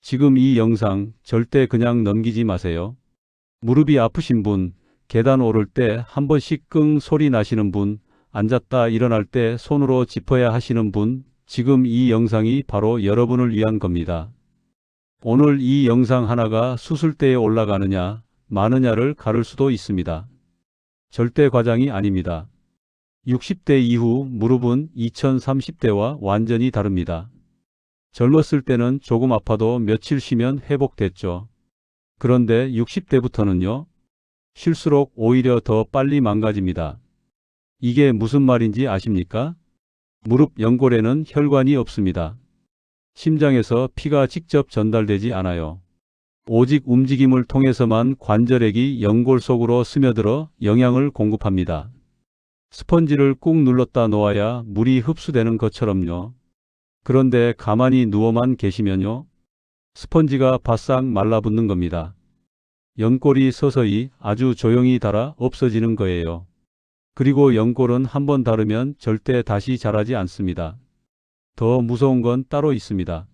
지금 이 영상 절대 그냥 넘기지 마세요. 무릎이 아프신 분, 계단 오를 때 한 번씩 끙 소리 나시는 분, 앉았다 일어날 때 손으로 짚어야 하시는 분, 지금 이 영상이 바로 여러분을 위한 겁니다. 오늘 이 영상 하나가 수술대에 올라가느냐, 마느냐를 가를 수도 있습니다. 절대 과장이 아닙니다. 60대 이후 무릎은 2030대와 완전히 다릅니다. 젊었을 때는 조금 아파도 며칠 쉬면 회복됐죠. 그런데 60대부터는요, 쉴수록 오히려 더 빨리 망가집니다. 이게 무슨 말인지 아십니까? 무릎 연골에는 혈관이 없습니다. 심장에서 피가 직접 전달되지 않아요. 오직 움직임을 통해서만 관절액이 연골 속으로 스며들어 영양을 공급합니다. 스펀지를 꾹 눌렀다 놓아야 물이 흡수되는 것처럼요. 그런데 가만히 누워만 계시면요, 스펀지가 바싹 말라붙는 겁니다. 연골이 서서히 아주 조용히 닳아 없어지는 거예요. 그리고 연골은 한번 닳으면 절대 다시 자라지 않습니다. 더 무서운 건 따로 있습니다.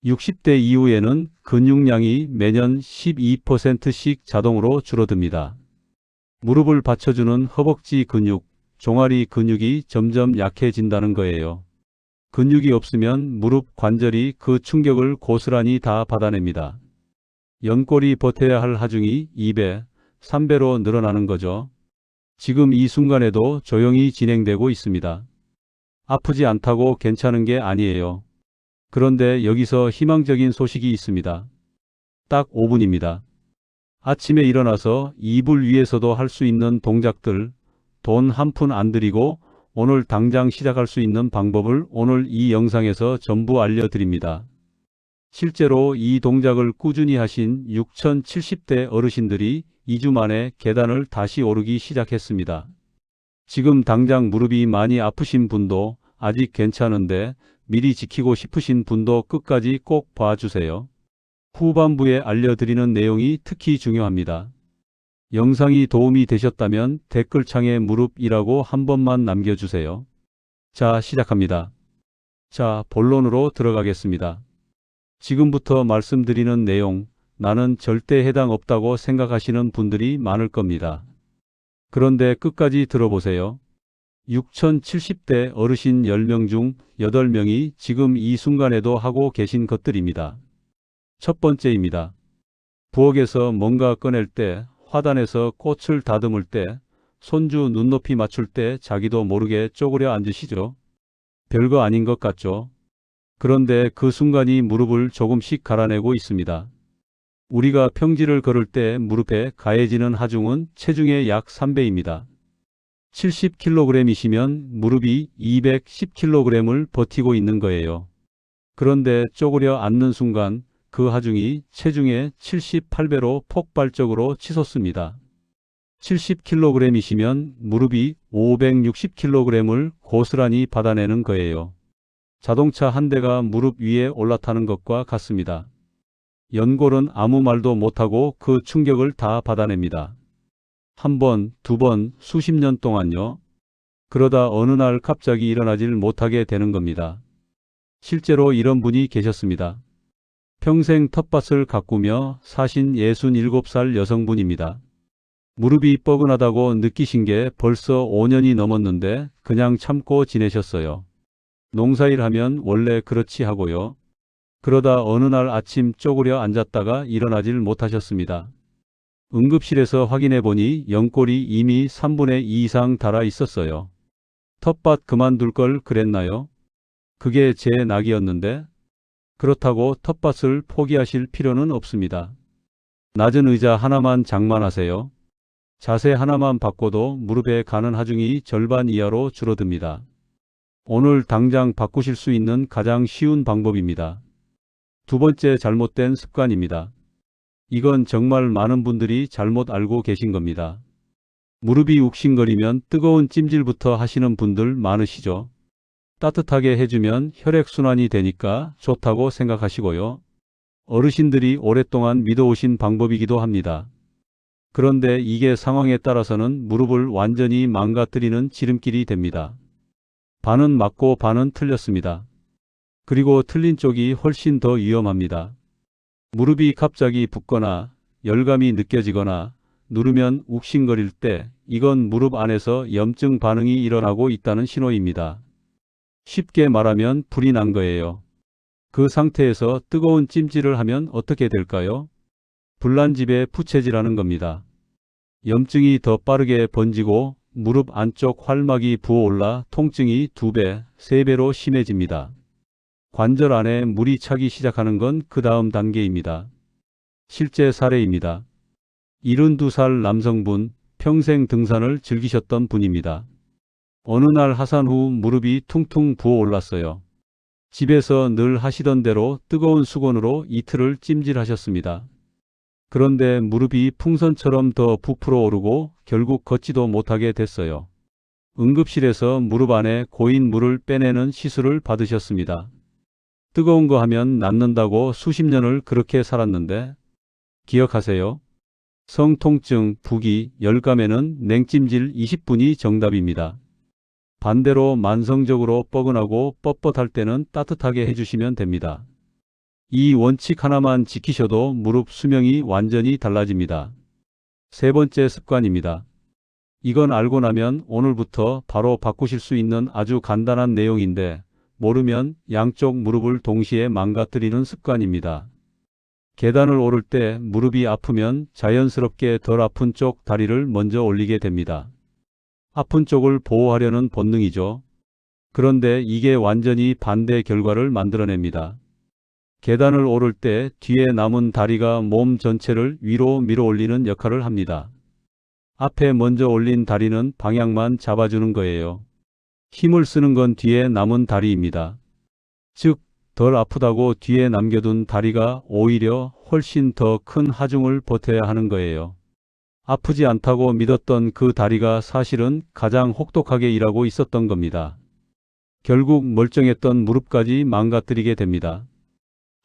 60대 이후에는 근육량이 매년 12%씩 자동으로 줄어듭니다. 무릎을 받쳐주는 허벅지 근육, 종아리 근육이 점점 약해진다는 거예요. 근육이 없으면 무릎 관절이 그 충격을 고스란히 다 받아냅니다. 연골이 버텨야 할 하중이 2배, 3배로 늘어나는 거죠. 지금 이 순간에도 조용히 진행되고 있습니다. 아프지 않다고 괜찮은 게 아니에요. 그런데 여기서 희망적인 소식이 있습니다. 딱 5분입니다. 아침에 일어나서 이불 위에서도 할 수 있는 동작들, 돈 한 푼 안 들이고 오늘 당장 시작할 수 있는 방법을 오늘 이 영상에서 전부 알려드립니다. 실제로 이 동작을 꾸준히 하신 6070대 어르신들이 2주 만에 계단을 다시 오르기 시작했습니다. 지금 당장 무릎이 많이 아프신 분도 아직 괜찮은데 미리 지키고 싶으신 분도 끝까지 꼭 봐주세요. 후반부에 알려드리는 내용이 특히 중요합니다. 영상이 도움이 되셨다면 댓글창에 무릎이라고 한 번만 남겨주세요. 자, 시작합니다. 자, 본론으로 들어가겠습니다. 지금부터 말씀드리는 내용, 나는 절대 해당 없다고 생각하시는 분들이 많을 겁니다. 그런데 끝까지 들어보세요. 6070대 어르신 10명 중 8명이 지금 이 순간에도 하고 계신 것들입니다. 첫 번째입니다. 부엌에서 뭔가 꺼낼 때, 화단에서 꽃을 다듬을 때, 손주 눈높이 맞출 때 자기도 모르게 쪼그려 앉으시죠? 별거 아닌 것 같죠? 그런데 그 순간이 무릎을 조금씩 갈아내고 있습니다. 우리가 평지를 걸을 때 무릎에 가해지는 하중은 체중의 약 3배입니다. 70kg이시면 무릎이 210kg을 버티고 있는 거예요. 그런데 쪼그려 앉는 순간 그 하중이 체중의 78배로 폭발적으로 치솟습니다. 70kg이시면 무릎이 560kg을 고스란히 받아내는 거예요. 자동차 한 대가 무릎 위에 올라타는 것과 같습니다. 연골은 아무 말도 못하고 그 충격을 다 받아냅니다. 한 번, 두 번, 수십 년 동안요. 그러다 어느 날 갑자기 일어나질 못하게 되는 겁니다. 실제로 이런 분이 계셨습니다. 평생 텃밭을 가꾸며 사신 67살 여성분입니다. 무릎이 뻐근하다고 느끼신 게 벌써 5년이 넘었는데 그냥 참고 지내셨어요. 농사일 하면 원래 그렇지 하고요. 그러다 어느 날 아침 쪼그려 앉았다가 일어나질 못하셨습니다. 응급실에서 확인해 보니 연골이 이미 3분의 2 이상 닳아 있었어요. 텃밭 그만둘 걸 그랬나요? 그게 제 낙이었는데? 그렇다고 텃밭을 포기하실 필요는 없습니다. 낮은 의자 하나만 장만하세요. 자세 하나만 바꿔도 무릎에 가는 하중이 절반 이하로 줄어듭니다. 오늘 당장 바꾸실 수 있는 가장 쉬운 방법입니다. 두 번째, 잘못된 습관입니다. 이건 정말 많은 분들이 잘못 알고 계신 겁니다. 무릎이 욱신거리면 뜨거운 찜질부터 하시는 분들 많으시죠? 따뜻하게 해주면 혈액순환이 되니까 좋다고 생각하시고요. 어르신들이 오랫동안 믿어오신 방법이기도 합니다. 그런데 이게 상황에 따라서는 무릎을 완전히 망가뜨리는 지름길이 됩니다. 반은 맞고 반은 틀렸습니다. 그리고 틀린 쪽이 훨씬 더 위험합니다. 무릎이 갑자기 붓거나 열감이 느껴지거나 누르면 욱신거릴 때 이건 무릎 안에서 염증 반응이 일어나고 있다는 신호입니다. 쉽게 말하면 불이 난 거예요. 그 상태에서 뜨거운 찜질을 하면 어떻게 될까요? 불난 집에 부채질하는 겁니다. 염증이 더 빠르게 번지고 무릎 안쪽 활막이 부어올라 통증이 2배, 3배로 심해집니다. 관절 안에 물이 차기 시작하는 건 그 다음 단계입니다. 실제 사례입니다. 72살 남성분, 평생 등산을 즐기셨던 분입니다. 어느 날 하산 후 무릎이 퉁퉁 부어올랐어요. 집에서 늘 하시던 대로 뜨거운 수건으로 이틀을 찜질하셨습니다. 그런데 무릎이 풍선처럼 더 부풀어 오르고 결국 걷지도 못하게 됐어요. 응급실에서 무릎 안에 고인 물을 빼내는 시술을 받으셨습니다. 뜨거운 거 하면 낫는다고 수십 년을 그렇게 살았는데 기억하세요? 성통증, 부기, 열감에는 냉찜질 20분이 정답입니다. 반대로 만성적으로 뻐근하고 뻣뻣할 때는 따뜻하게 해주시면 됩니다. 이 원칙 하나만 지키셔도 무릎 수명이 완전히 달라집니다. 세 번째 습관입니다. 이건 알고 나면 오늘부터 바로 바꾸실 수 있는 아주 간단한 내용인데 모르면 양쪽 무릎을 동시에 망가뜨리는 습관입니다. 계단을 오를 때 무릎이 아프면 자연스럽게 덜 아픈 쪽 다리를 먼저 올리게 됩니다. 아픈 쪽을 보호하려는 본능이죠. 그런데 이게 완전히 반대 결과를 만들어냅니다. 계단을 오를 때 뒤에 남은 다리가 몸 전체를 위로 밀어 올리는 역할을 합니다. 앞에 먼저 올린 다리는 방향만 잡아주는 거예요. 힘을 쓰는 건 뒤에 남은 다리입니다. 즉, 덜 아프다고 뒤에 남겨둔 다리가 오히려 훨씬 더 큰 하중을 버텨야 하는 거예요. 아프지 않다고 믿었던 그 다리가 사실은 가장 혹독하게 일하고 있었던 겁니다. 결국 멀쩡했던 무릎까지 망가뜨리게 됩니다.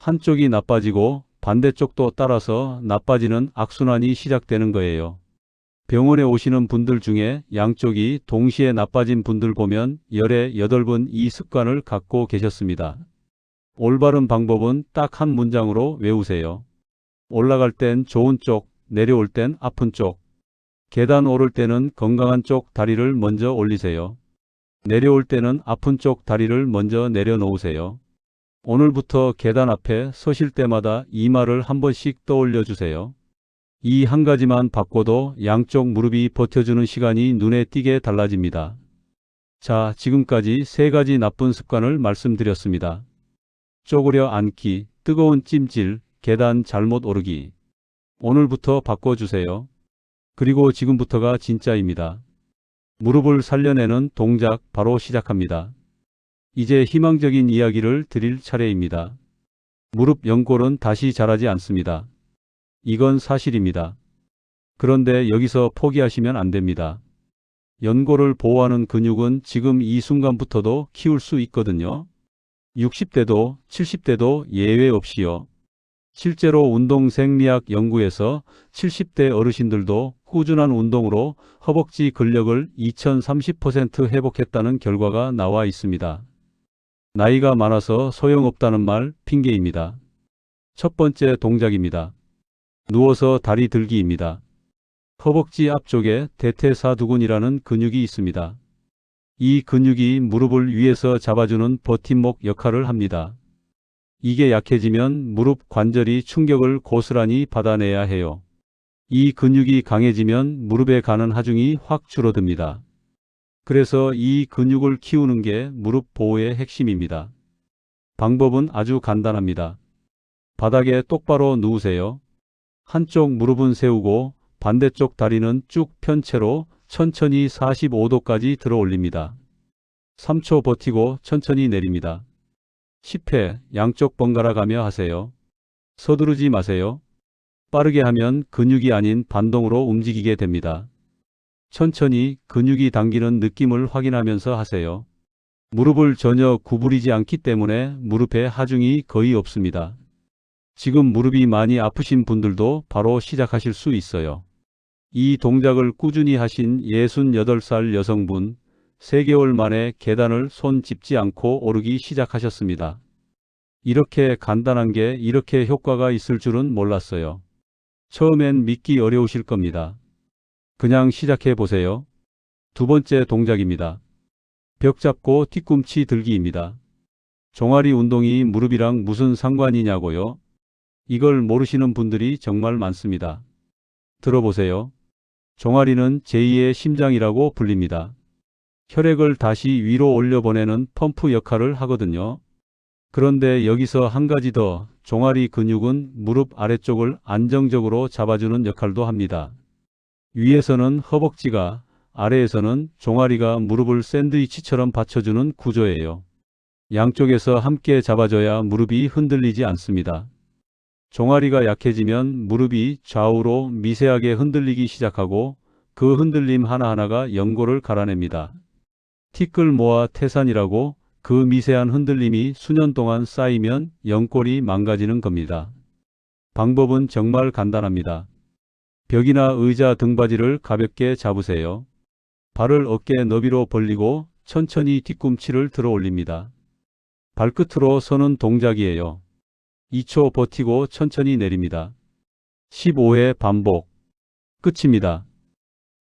한쪽이 나빠지고 반대쪽도 따라서 나빠지는 악순환이 시작되는 거예요. 병원에 오시는 분들 중에 양쪽이 동시에 나빠진 분들 보면 열에 8분 이 습관을 갖고 계셨습니다. 올바른 방법은 딱 한 문장으로 외우세요. 올라갈 땐 좋은 쪽, 내려올 땐 아픈 쪽. 계단 오를 때는 건강한 쪽 다리를 먼저 올리세요. 내려올 때는 아픈 쪽 다리를 먼저 내려놓으세요. 오늘부터 계단 앞에 서실 때마다 이 말을 한 번씩 떠올려 주세요. 이 한 가지만 바꿔도 양쪽 무릎이 버텨주는 시간이 눈에 띄게 달라집니다. 자, 지금까지 3가지 나쁜 습관을 말씀드렸습니다. 쪼그려 앉기, 뜨거운 찜질, 계단 잘못 오르기. 오늘부터 바꿔주세요. 그리고 지금부터가 진짜입니다. 무릎을 살려내는 동작 바로 시작합니다. 이제 희망적인 이야기를 드릴 차례입니다. 무릎 연골은 다시 자라지 않습니다. 이건 사실입니다. 그런데 여기서 포기하시면 안 됩니다. 연골을 보호하는 근육은 지금 이 순간부터도 키울 수 있거든요. 60대도 70대도 예외 없이요. 실제로 운동생리학 연구에서 70대 어르신들도 꾸준한 운동으로 허벅지 근력을 2030% 회복했다는 결과가 나와 있습니다. 나이가 많아서 소용없다는 말 핑계입니다. 첫 번째 동작입니다. 누워서 다리 들기입니다. 허벅지 앞쪽에 대퇴사두근이라는 근육이 있습니다. 이 근육이 무릎을 위에서 잡아주는 버팀목 역할을 합니다. 이게 약해지면 무릎 관절이 충격을 고스란히 받아내야 해요. 이 근육이 강해지면 무릎에 가는 하중이 확 줄어듭니다. 그래서 이 근육을 키우는 게 무릎 보호의 핵심입니다. 방법은 아주 간단합니다. 바닥에 똑바로 누우세요. 한쪽 무릎은 세우고 반대쪽 다리는 쭉 편 채로 천천히 45도까지 들어 올립니다. 3초 버티고 천천히 내립니다. 10회 양쪽 번갈아 가며 하세요. 서두르지 마세요. 빠르게 하면 근육이 아닌 반동으로 움직이게 됩니다. 천천히 근육이 당기는 느낌을 확인하면서 하세요. 무릎을 전혀 구부리지 않기 때문에 무릎에 하중이 거의 없습니다. 지금 무릎이 많이 아프신 분들도 바로 시작하실 수 있어요. 이 동작을 꾸준히 하신 68살 여성분, 3개월 만에 계단을 손 짚지 않고 오르기 시작하셨습니다. 이렇게 간단한 게 이렇게 효과가 있을 줄은 몰랐어요. 처음엔 믿기 어려우실 겁니다. 그냥 시작해 보세요. 두 번째 동작입니다. 벽 잡고 뒤꿈치 들기입니다. 종아리 운동이 무릎이랑 무슨 상관이냐고요? 이걸 모르시는 분들이 정말 많습니다. 들어보세요. 종아리는 제2의 심장이라고 불립니다. 혈액을 다시 위로 올려보내는 펌프 역할을 하거든요. 그런데 여기서 한 가지 더, 종아리 근육은 무릎 아래쪽을 안정적으로 잡아주는 역할도 합니다. 위에서는 허벅지가, 아래에서는 종아리가 무릎을 샌드위치처럼 받쳐주는 구조예요. 양쪽에서 함께 잡아줘야 무릎이 흔들리지 않습니다. 종아리가 약해지면 무릎이 좌우로 미세하게 흔들리기 시작하고 그 흔들림 하나하나가 연골을 갈아냅니다. 티끌 모아 태산이라고 그 미세한 흔들림이 수년 동안 쌓이면 연골이 망가지는 겁니다. 방법은 정말 간단합니다. 벽이나 의자 등받이를 가볍게 잡으세요. 발을 어깨 너비로 벌리고 천천히 뒤꿈치를 들어 올립니다. 발끝으로 서는 동작이에요. 2초 버티고 천천히 내립니다. 15회 반복. 끝입니다.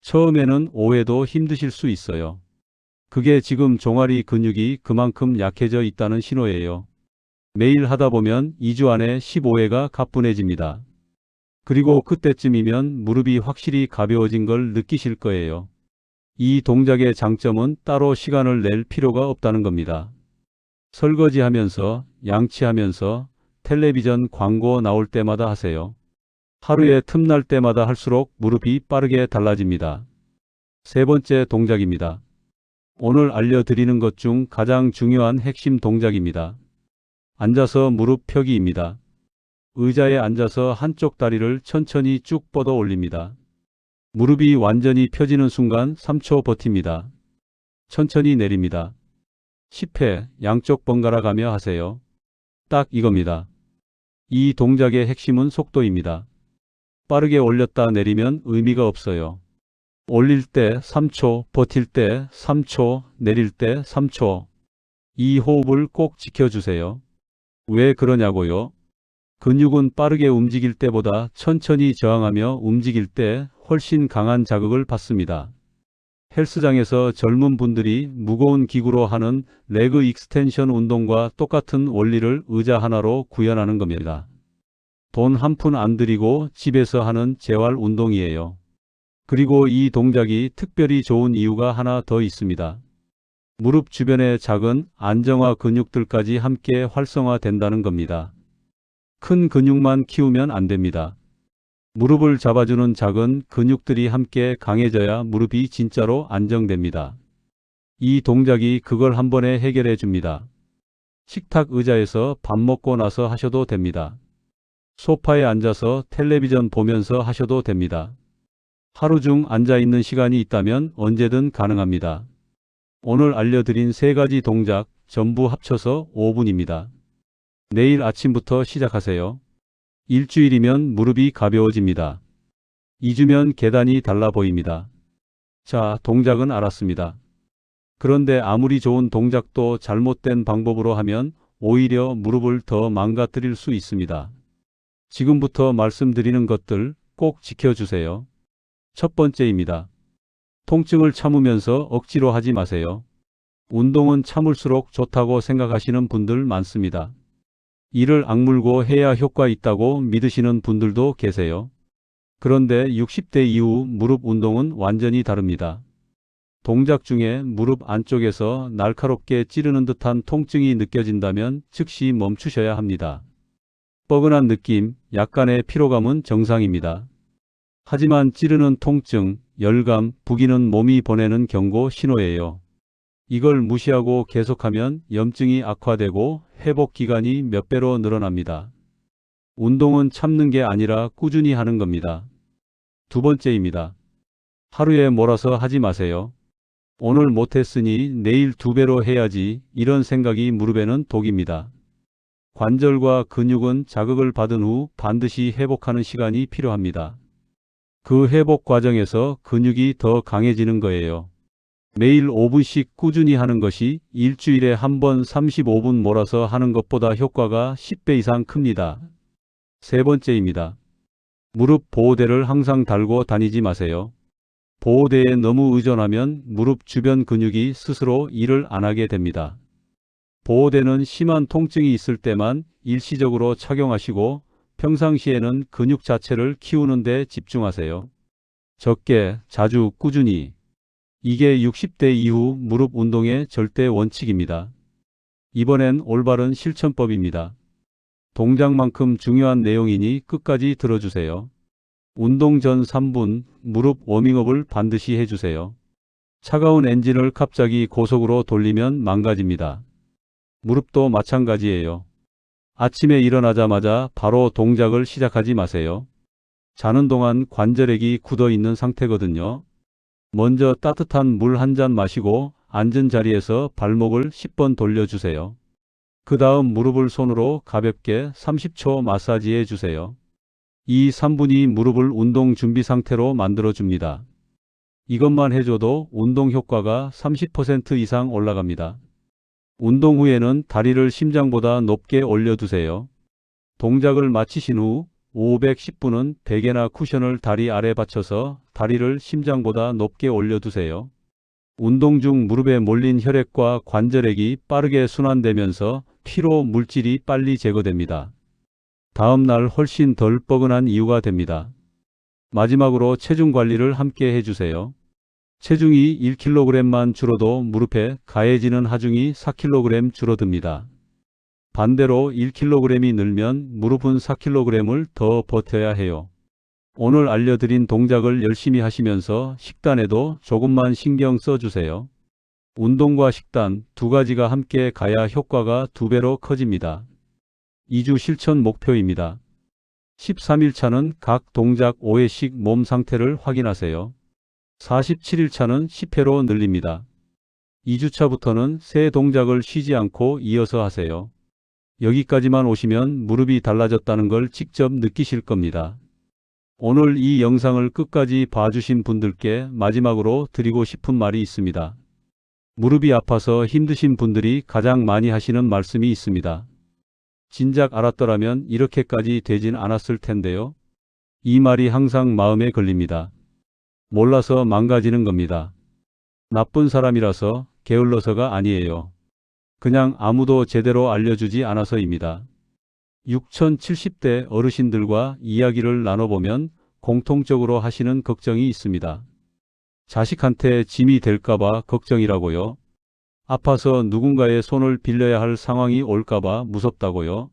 처음에는 5회도 힘드실 수 있어요. 그게 지금 종아리 근육이 그만큼 약해져 있다는 신호예요. 매일 하다 보면 2주 안에 15회가 가뿐해집니다. 그리고 그때쯤이면 무릎이 확실히 가벼워진 걸 느끼실 거예요. 이 동작의 장점은 따로 시간을 낼 필요가 없다는 겁니다. 설거지하면서, 양치하면서, 텔레비전 광고 나올 때마다 하세요. 하루에 틈날 때마다 할수록 무릎이 빠르게 달라집니다. 세 번째 동작입니다. 오늘 알려드리는 것 중 가장 중요한 핵심 동작입니다. 앉아서 무릎 펴기입니다. 의자에 앉아서 한쪽 다리를 천천히 쭉 뻗어 올립니다. 무릎이 완전히 펴지는 순간 3초 버팁니다. 천천히 내립니다. 10회 양쪽 번갈아 가며 하세요. 딱 이겁니다. 이 동작의 핵심은 속도입니다. 빠르게 올렸다 내리면 의미가 없어요. 올릴 때 3초, 버틸 때 3초, 내릴 때 3초. 이 호흡을 꼭 지켜주세요. 왜 그러냐고요? 근육은 빠르게 움직일 때보다 천천히 저항하며 움직일 때 훨씬 강한 자극을 받습니다. 헬스장에서 젊은 분들이 무거운 기구로 하는 레그 익스텐션 운동과 똑같은 원리를 의자 하나로 구현하는 겁니다. 돈 한 푼 안 들이고 집에서 하는 재활 운동이에요. 그리고 이 동작이 특별히 좋은 이유가 하나 더 있습니다. 무릎 주변의 작은 안정화 근육들까지 함께 활성화된다는 겁니다. 큰 근육만 키우면 안 됩니다. 무릎을 잡아주는 작은 근육들이 함께 강해져야 무릎이 진짜로 안정됩니다. 이 동작이 그걸 한 번에 해결해 줍니다. 식탁 의자에서 밥 먹고 나서 하셔도 됩니다. 소파에 앉아서 텔레비전 보면서 하셔도 됩니다. 하루 중 앉아있는 시간이 있다면 언제든 가능합니다. 오늘 알려드린 세 가지 동작 전부 합쳐서 5분입니다. 내일 아침부터 시작하세요. 일주일이면 무릎이 가벼워집니다. 2주면 계단이 달라 보입니다. 자, 동작은 알았습니다. 그런데 아무리 좋은 동작도 잘못된 방법으로 하면 오히려 무릎을 더 망가뜨릴 수 있습니다. 지금부터 말씀드리는 것들 꼭 지켜주세요. 첫 번째입니다. 통증을 참으면서 억지로 하지 마세요. 운동은 참을수록 좋다고 생각하시는 분들 많습니다. 이를 악물고 해야 효과 있다고 믿으시는 분들도 계세요. 그런데 60대 이후 무릎 운동은 완전히 다릅니다. 동작 중에 무릎 안쪽에서 날카롭게 찌르는 듯한 통증이 느껴진다면 즉시 멈추셔야 합니다. 뻐근한 느낌, 약간의 피로감은 정상입니다. 하지만 찌르는 통증, 열감, 부기는 몸이 보내는 경고 신호예요. 이걸 무시하고 계속하면 염증이 악화되고 회복 기간이 몇 배로 늘어납니다. 운동은 참는 게 아니라 꾸준히 하는 겁니다. 두 번째입니다. 하루에 몰아서 하지 마세요. 오늘 못했으니 내일 2배로 해야지, 이런 생각이 무릎에는 독입니다. 관절과 근육은 자극을 받은 후 반드시 회복하는 시간이 필요합니다. 그 회복 과정에서 근육이 더 강해지는 거예요. 매일 5분씩 꾸준히 하는 것이 일주일에 한 번 35분 몰아서 하는 것보다 효과가 10배 이상 큽니다. 세 번째입니다. 무릎 보호대를 항상 달고 다니지 마세요. 보호대에 너무 의존하면 무릎 주변 근육이 스스로 일을 안 하게 됩니다. 보호대는 심한 통증이 있을 때만 일시적으로 착용하시고 평상시에는 근육 자체를 키우는 데 집중하세요. 적게, 자주, 꾸준히. 이게 60대 이후 무릎 운동의 절대 원칙입니다. 이번엔 올바른 실천법입니다. 동작만큼 중요한 내용이니 끝까지 들어주세요. 운동 전 3분 무릎 워밍업을 반드시 해주세요. 차가운 엔진을 갑자기 고속으로 돌리면 망가집니다. 무릎도 마찬가지예요. 아침에 일어나자마자 바로 동작을 시작하지 마세요. 자는 동안 관절액이 굳어 있는 상태거든요. 먼저 따뜻한 물 한 잔 마시고 앉은 자리에서 발목을 10번 돌려주세요. 그 다음 무릎을 손으로 가볍게 30초 마사지해 주세요. 이 3분이 무릎을 운동 준비 상태로 만들어줍니다. 이것만 해줘도 운동 효과가 30% 이상 올라갑니다. 운동 후에는 다리를 심장보다 높게 올려두세요. 동작을 마치신 후 510분은 베개나 쿠션을 다리 아래 받쳐서 다리를 심장보다 높게 올려두세요. 운동 중 무릎에 몰린 혈액과 관절액이 빠르게 순환되면서 피로 물질이 빨리 제거됩니다. 다음 날 훨씬 덜 뻐근한 이유가 됩니다. 마지막으로 체중 관리를 함께 해주세요. 체중이 1kg만 줄어도 무릎에 가해지는 하중이 4kg 줄어듭니다. 반대로 1kg이 늘면 무릎은 4kg을 더 버텨야 해요. 오늘 알려드린 동작을 열심히 하시면서 식단에도 조금만 신경 써주세요. 운동과 식단 두 가지가 함께 가야 효과가 2배로 커집니다. 2주 실천 목표입니다. 13일차는 각 동작 5회씩 몸 상태를 확인하세요. 47일차는 10회로 늘립니다. 2주차부터는 세 동작을 쉬지 않고 이어서 하세요. 여기까지만 오시면 무릎이 달라졌다는 걸 직접 느끼실 겁니다. 오늘 이 영상을 끝까지 봐주신 분들께 마지막으로 드리고 싶은 말이 있습니다. 무릎이 아파서 힘드신 분들이 가장 많이 하시는 말씀이 있습니다. 진작 알았더라면 이렇게까지 되진 않았을 텐데요. 이 말이 항상 마음에 걸립니다. 몰라서 망가지는 겁니다. 나쁜 사람이라서 게을러서가 아니에요. 그냥 아무도 제대로 알려주지 않아서입니다. 6070대 어르신들과 이야기를 나눠보면 공통적으로 하시는 걱정이 있습니다. 자식한테 짐이 될까봐 걱정이라고요. 아파서 누군가의 손을 빌려야 할 상황이 올까봐 무섭다고요.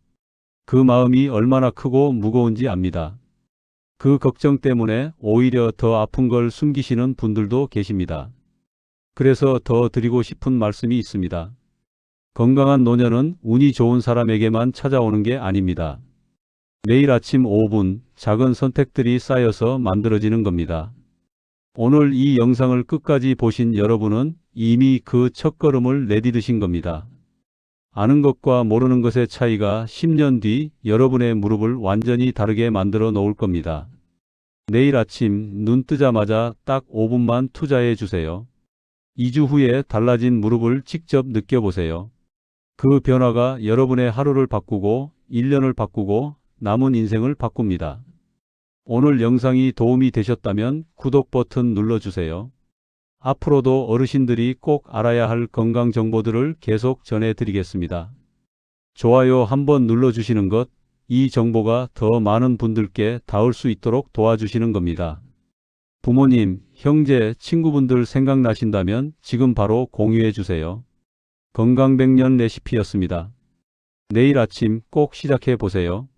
그 마음이 얼마나 크고 무거운지 압니다. 그 걱정 때문에 오히려 더 아픈 걸 숨기시는 분들도 계십니다. 그래서 더 드리고 싶은 말씀이 있습니다. 건강한 노년은 운이 좋은 사람에게만 찾아오는 게 아닙니다. 매일 아침 5분 작은 선택들이 쌓여서 만들어지는 겁니다. 오늘 이 영상을 끝까지 보신 여러분은 이미 그 첫걸음을 내디디신 겁니다. 아는 것과 모르는 것의 차이가 10년 뒤 여러분의 무릎을 완전히 다르게 만들어 놓을 겁니다. 내일 아침 눈 뜨자마자 딱 5분만 투자해 주세요. 2주 후에 달라진 무릎을 직접 느껴보세요. 그 변화가 여러분의 하루를 바꾸고 1년을 바꾸고 남은 인생을 바꿉니다. 오늘 영상이 도움이 되셨다면 구독 버튼 눌러주세요. 앞으로도 어르신들이 꼭 알아야 할 건강 정보들을 계속 전해드리겠습니다. 좋아요 한번 눌러주시는 것, 이 정보가 더 많은 분들께 닿을 수 있도록 도와주시는 겁니다. 부모님, 형제, 친구분들 생각나신다면 지금 바로 공유해 주세요. 건강 100년 레시피였습니다. 내일 아침 꼭 시작해 보세요.